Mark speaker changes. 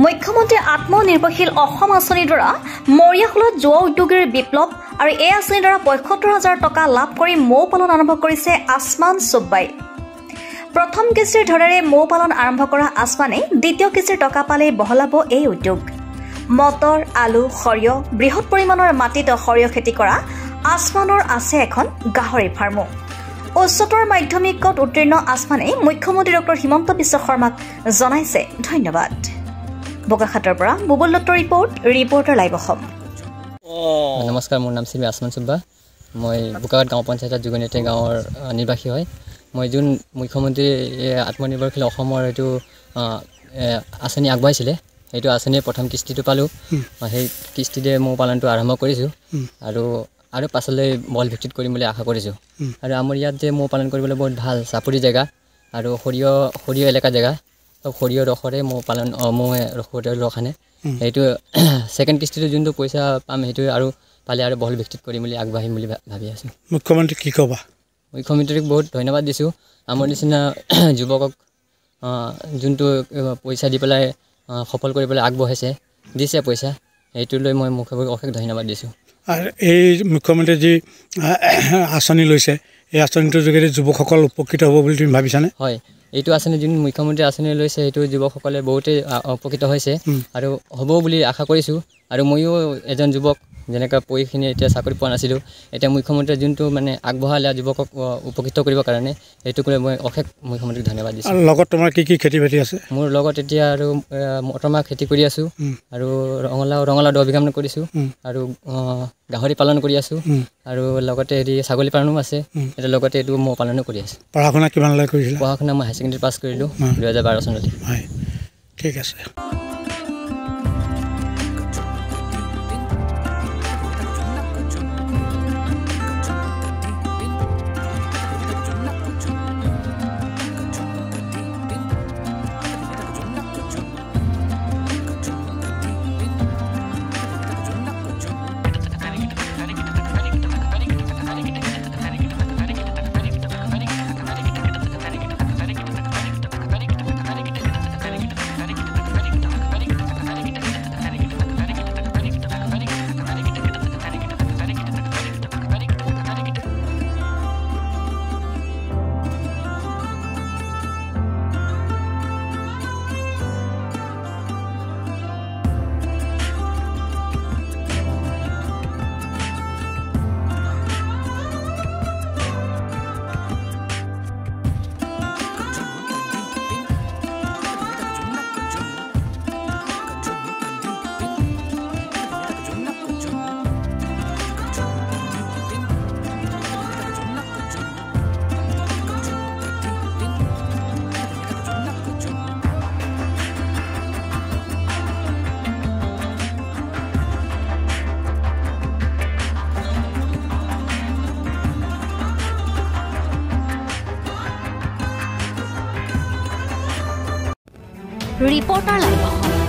Speaker 1: মুখ্যমন্ত্ৰী আত্মনিৰ্ভৰশীল অসম আঁচনিৰ দ্বাৰা মৰিয়াহলত যুৱ উদ্যোগীৰ বিপ্লৱ আৰু এই আঁচনিৰ দ্বাৰা ৭৫,০০০ টকা লাভ কৰি মৌ পালন আৰম্ভ কৰিছে আসমান চুব্বাই। প্ৰথম কিস্তিৰ ধৰেৰে মৌ পালন আৰম্ভ কৰা আসমানে দ্বিতীয় কিস্তিৰ টকা পালে বহলাব এই উদ্যোগ। মটৰ, আলু, সৰিয়হ বৃহৎ পৰিমাণৰ মাটিত সৰিয়হ খেতি কৰা আসমানৰ আছে এখন গাহৰি ফাৰ্মো। উচ্চতৰ মাধ্যমিকত উত্তীৰ্ণ আসমানে মুখ্যমন্ত্ৰী ডক্টৰ হিমন্ত বিশ্ব শৰ্মাক জনাইছে ধন্যবাদ। বোকাখাটৰ পৰা বুবুল দত্তৰ ৰিপৰ্টাৰ লাইভ অসম।
Speaker 2: নমস্কাৰ, মোৰ নাম শ্ৰী আসমান চুব্বা। মই বোকাখাট গাঁও পঞ্চায়তৰ যুগনীতি গাঁৱৰ নিবাসী হয়। মই যোন মুখ্যমন্ত্ৰী আত্মনিৰ্ভৰশীল অসমৰ এইটো আঁচনি আগবঢ়াইছিলে, সেইটো আঁচনিৰ প্ৰথম কিস্তিটো পালোঁ। সেই কিস্তিতে মৌ পালনটো আৰম্ভ কৰিছোঁ আৰু পাছলৈ বল ভিত্তিত কৰিম বুলি আশা কৰিছোঁ। আৰু আমাৰ ইয়াত যে মৌ পালন কৰিবলৈ বহুত ভাল চাপৰি জেগা আৰু সৰিয়হ এলেকা জেগা, সৰিয়হ ৰসৰে মৌ পালন ৰস আনে। সেইটো ছেকেণ্ড কিস্তিটো যোনটো পইচা পাম সেইটো আৰু পালে আৰু বহল ভিত্তিত কৰিম বুলি আগবাঢ়িম বুলি ভাবি আছোঁ।
Speaker 3: মুখ্যমন্ত্ৰীক কি ক'বা?
Speaker 2: মুখ্যমন্ত্ৰীক বহুত ধন্যবাদ দিছোঁ। আমাৰ নিচিনা যুৱকক যোনটো পইচা দি পেলাই সফল কৰিবলৈ আগবঢ়াইছে, দিছে পইচা, সেইটো লৈ মই মুখ্যমন্ত্ৰীক অশেষ ধন্যবাদ দিছোঁ।
Speaker 3: আৰু এই মুখ্যমন্ত্ৰীয়ে যি আঁচনি লৈছে, এই আঁচনিটোৰ যোগেদি যুৱকসকল উপকৃত হ'ব বুলি তুমি ভাবিছানে?
Speaker 2: হয়, এইটো আঁচনি যোন মুখ্যমন্ত্ৰী আঁচনি লৈছে সেইটো যুৱকসকলে বহুতেই উপকৃত হৈছে আৰু হ'ব বুলি আশা কৰিছোঁ। আৰু ময়ো এজন যুৱক, যেনেকৈ পঢ়িখিনি এতিয়া চাকৰি পোৱা নাছিলোঁ, এতিয়া মুখ্যমন্ত্ৰীয়ে যোনটো মানে আগবঢ়ালে যুৱকক উপকৃত কৰিবৰ কাৰণে, সেইটোক লৈ মই অশেষ মুখ্যমন্ত্ৰীক ধন্যবাদ দিছোঁ।
Speaker 3: আৰু লগত তোমাৰ কি কি খেতি বাতি আছে?
Speaker 2: মোৰ লগত এতিয়া আৰু মটৰমাহ খেতি কৰি আছোঁ আৰু ৰঙালাও 10 বিঘামান কৰিছোঁ আৰু গাহৰি পালন কৰি আছোঁ আৰু লগতে ছাগলী পালনো আছে। এতিয়া লগতে এইটো মৌ পালনো কৰি আছোঁ।
Speaker 3: পঢ়া শুনা কিমানলৈ কৰিছিলা?
Speaker 2: পঢ়া শুনা মই হাই ছেকেণ্ডেৰী পাছ কৰিলোঁ 2012 চনতে।
Speaker 3: হয়, ঠিক আছে।
Speaker 1: Reporter live Assam.